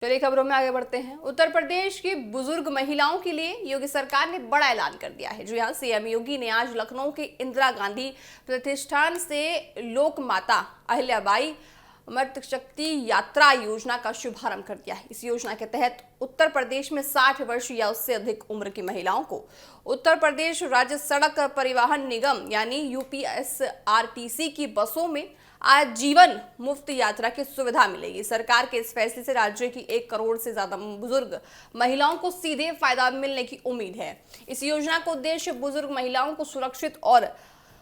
चलिए खबरों में आगे बढ़ते हैं। उत्तर प्रदेश की बुजुर्ग महिलाओं के लिए योगी सरकार ने बड़ा ऐलान कर दिया है। जी हाँ, सीएम योगी ने आज लखनऊ के इंदिरा गांधी प्रतिष्ठान से लोक माता अहिल्याबाई अमृत शक्ति यात्रा योजना का शुभारंभ कर दिया है। इस योजना के तहत उत्तर प्रदेश में 60 वर्ष या उससे अधिक उम्र की महिलाओं को उत्तर प्रदेश राज्य सड़क परिवहन निगम यानी यूपीएसआरटीसी की बसों में आजीवन मुफ्त यात्रा की सुविधा मिलेगी। सरकार के इस फैसले से राज्य की 1 करोड़ से ज्यादा बुजुर्ग महिलाओं को सीधे फायदा मिलने की उम्मीद है। इस योजना का उद्देश्य बुजुर्ग महिलाओं को सुरक्षित और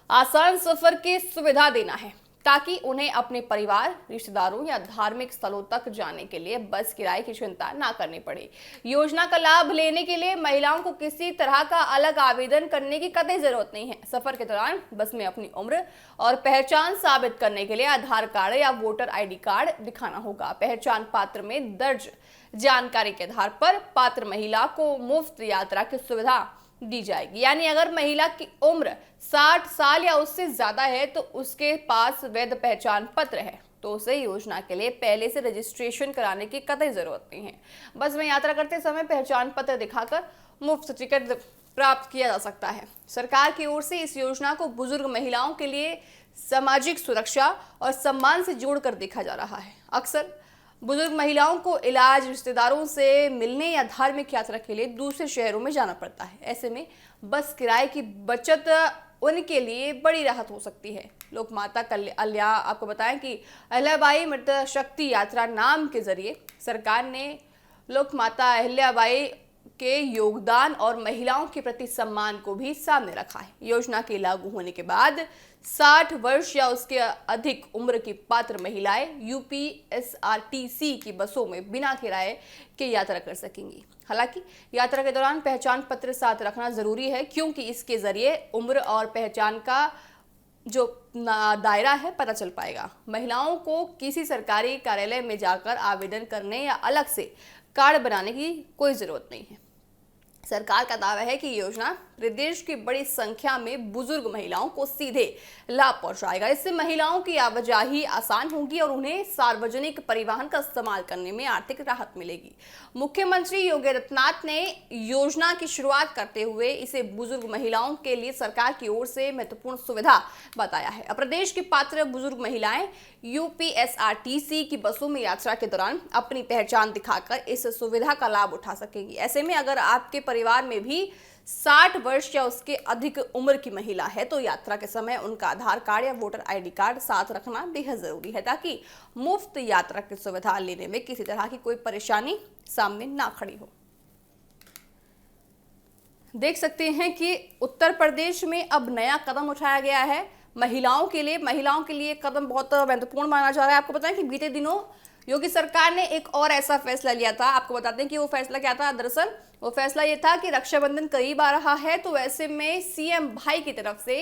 आसान सफर की सुविधा देना है, ताकि उन्हें अपने परिवार, रिश्तेदारों या धार्मिक स्थलों तक जाने के लिए बस किराए की चिंता ना करनी पड़े। योजना का लाभ लेने के लिए महिलाओं को किसी तरह का अलग आवेदन करने की कतई जरूरत नहीं है। सफर के दौरान बस में अपनी उम्र और पहचान साबित करने के लिए आधार कार्ड या वोटर आईडी कार्ड दिखाना होगा। पहचान पत्र में दर्ज जानकारी के आधार पर पात्र महिला को मुफ्त यात्रा की सुविधा दी जाएगी। यानी अगर महिला की उम्र 60 साल या उससे ज्यादा है तो उसके पास वैध पहचान पत्र है तो उसे योजना के लिए पहले से रजिस्ट्रेशन कराने की कतई जरूरत नहीं है। बस में यात्रा करते समय पहचान पत्र दिखाकर मुफ्त टिकट प्राप्त किया जा सकता है। सरकार की ओर से इस योजना को बुजुर्ग महिलाओं के लिए सामाजिक सुरक्षा और सम्मान से जोड़कर देखा जा रहा है। अक्सर बुजुर्ग महिलाओं को इलाज, रिश्तेदारों से मिलने या धार्मिक यात्रा के लिए दूसरे शहरों में जाना पड़ता है। ऐसे में बस किराए की बचत उनके लिए बड़ी राहत हो सकती है। लोक माता अल्या आपको बताएं कि अहिल्याबाई अमृत शक्ति यात्रा नाम के जरिए सरकार ने लोक माता अहिल्याबाई के योगदान और महिलाओं के प्रति सम्मान को भी सामने रखा है। योजना के लागू होने के बाद 60 वर्ष या उसके अधिक उम्र की पात्र महिलाएं यूपीएसआरटीसी की बसों में बिना किराए के यात्रा कर सकेंगी। हालांकि यात्रा के दौरान पहचान पत्र साथ रखना जरूरी है, क्योंकि इसके जरिए उम्र और पहचान का जो दायरा है पता चल पाएगा। महिलाओं को किसी सरकारी कार्यालय में जाकर आवेदन करने या अलग से कार्ड बनाने की कोई जरूरत नहीं है। सरकार का दावा है कि योजना प्रदेश की बड़ी संख्या में बुजुर्ग महिलाओं को सीधे लाभ पहुंचाएगा। इससे महिलाओं की आवाजाही आसान होगी और उन्हें सार्वजनिक परिवहन का इस्तेमाल करने में आर्थिक राहत मिलेगी। मुख्यमंत्री योगी आदित्यनाथ ने योजना की शुरुआत करते हुए इसे बुजुर्ग महिलाओं के लिए सरकार की ओर से महत्वपूर्ण सुविधा बताया है। प्रदेश की पात्र बुजुर्ग महिलाएं यूपीएसआरटीसी की बसों में यात्रा के दौरान अपनी पहचान दिखाकर इस सुविधा का लाभ उठा सकेंगी। ऐसे में अगर आपके परिवार में भी 60 वर्ष या उसके अधिक उम्र की महिला है तो यात्रा के समय उनका आधार कार्ड या वोटर आईडी कार्ड साथ रखना बेहद जरूरी है, ताकि मुफ्त यात्रा की सुविधा लेने में किसी तरह की कोई परेशानी सामने ना खड़ी हो। देख सकते हैं कि उत्तर प्रदेश में अब नया कदम उठाया गया है महिलाओं के लिए कदम बहुत महत्वपूर्ण माना जा रहा है। आपको बताएं कि बीते दिनों योगी सरकार ने एक और ऐसा फैसला लिया था। आपको बताते हैं कि वो फैसला क्या था। दरअसल वो फैसला ये था कि रक्षाबंधन करीब आ रहा है, तो ऐसे में सीएम भाई की तरफ से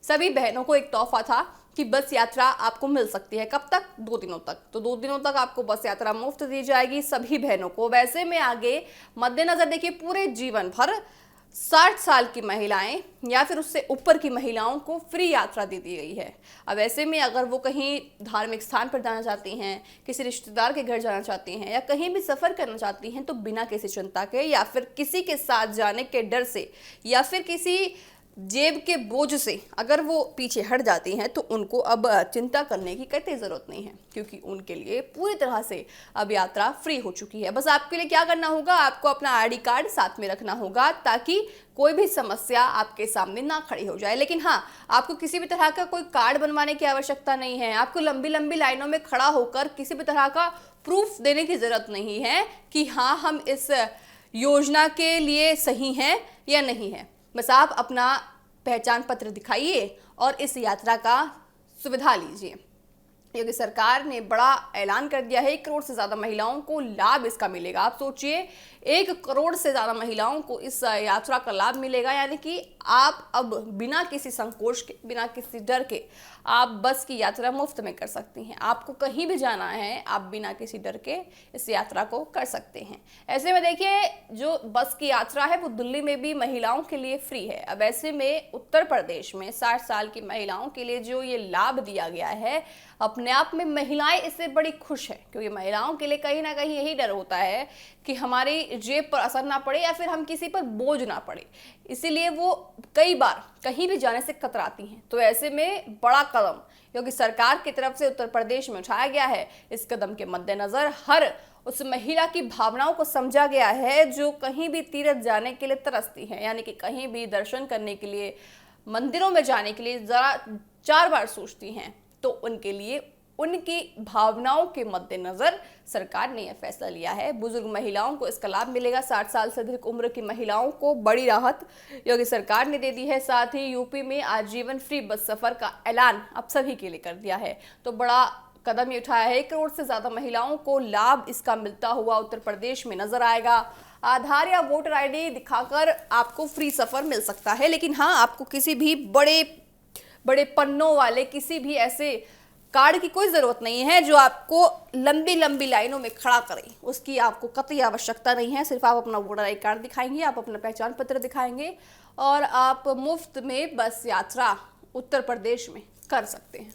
सभी बहनों को एक तोहफा था कि बस यात्रा आपको मिल सकती है। कब तक? 2 दिनों तक। तो 2 दिनों तक आपको बस यात्रा मुफ्त दी जाएगी सभी बहनों को। वैसे में आगे मद्देनजर देखिए पूरे जीवन भर 60 साल की महिलाएं या फिर उससे ऊपर की महिलाओं को फ्री यात्रा दे दी गई है। अब ऐसे में अगर वो कहीं धार्मिक स्थान पर जाना चाहती हैं, किसी रिश्तेदार के घर जाना चाहती हैं या कहीं भी सफ़र करना चाहती हैं, तो बिना किसी चिंता के या फिर किसी के साथ जाने के डर से या फिर किसी जेब के बोझ से अगर वो पीछे हट जाती हैं तो उनको अब चिंता करने की कतई ज़रूरत नहीं है, क्योंकि उनके लिए पूरी तरह से अब यात्रा फ्री हो चुकी है। बस आपके लिए क्या करना होगा, आपको अपना आईडी कार्ड साथ में रखना होगा ताकि कोई भी समस्या आपके सामने ना खड़ी हो जाए। लेकिन हाँ, आपको किसी भी तरह का कोई कार्ड बनवाने की आवश्यकता नहीं है। आपको लंबी लंबी लाइनों में खड़ा होकर किसी भी तरह का प्रूफ देने की ज़रूरत नहीं है कि हाँ हम इस योजना के लिए सही हैं या नहीं है। बस आप अपना पहचान पत्र दिखाइए और इस यात्रा का सुविधा लीजिए। योगी सरकार ने बड़ा ऐलान कर दिया है। 1 करोड़ से ज्यादा महिलाओं को लाभ इसका मिलेगा। आप सोचिए, 1 करोड़ से ज्यादा महिलाओं को इस यात्रा का लाभ मिलेगा, यानी कि आप अब बिना किसी संकोच के, बिना किसी डर के आप बस की यात्रा मुफ्त में कर सकती हैं। आपको कहीं भी जाना है, आप बिना किसी डर के इस यात्रा को कर सकते हैं। ऐसे में देखिए, जो बस की यात्रा है वो दिल्ली में भी महिलाओं के लिए फ्री है। अब ऐसे में उत्तर प्रदेश में 60 साल की महिलाओं के लिए जो ये लाभ दिया गया है अपने आप में महिलाएं इससे बड़ी खुश है, क्योंकि महिलाओं के लिए कहीं ना कहीं यही डर होता है कि हमारी जेब पर असर ना पड़े या फिर हम किसी पर बोझ ना पड़े, इसीलिए वो कई बार कहीं भी जाने से कतराती हैं। तो ऐसे में बड़ा कदम योगी सरकार की तरफ से उत्तर प्रदेश में उठाया गया है। इस कदम के मद्देनजर हर उस महिला की भावनाओं को समझा गया है जो कहीं भी तीर्थ जाने के लिए तरसती हैं, यानी कि कहीं भी दर्शन करने के लिए, मंदिरों में जाने के लिए जरा 4 बार सोचती हैं। तो उनके लिए उनकी भावनाओं के मद्देनजर सरकार ने यह फैसला लिया है। बुजुर्ग महिलाओं को इसका लाभ मिलेगा। 60 साल से अधिक उम्र की महिलाओं को बड़ी राहत योगी सरकार ने दे दी है। साथ ही यूपी में आजीवन फ्री बस सफर का ऐलान अब सभी के लिए कर दिया है। तो बड़ा कदम ये उठाया है। 1 करोड़ से ज्यादा महिलाओं को लाभ इसका मिलता हुआ उत्तर प्रदेश में नजर आएगा। आधार या वोटर आईडी दिखाकर आपको फ्री सफर मिल सकता है, लेकिन हाँ, आपको किसी भी बड़े पन्नों वाले किसी भी ऐसे कार्ड की कोई ज़रूरत नहीं है जो आपको लंबी लंबी लाइनों में खड़ा करे। उसकी आपको कतई आवश्यकता नहीं है। सिर्फ आप अपना वोटर आई कार्ड दिखाएंगे, आप अपना पहचान पत्र दिखाएंगे और आप मुफ्त में बस यात्रा उत्तर प्रदेश में कर सकते हैं।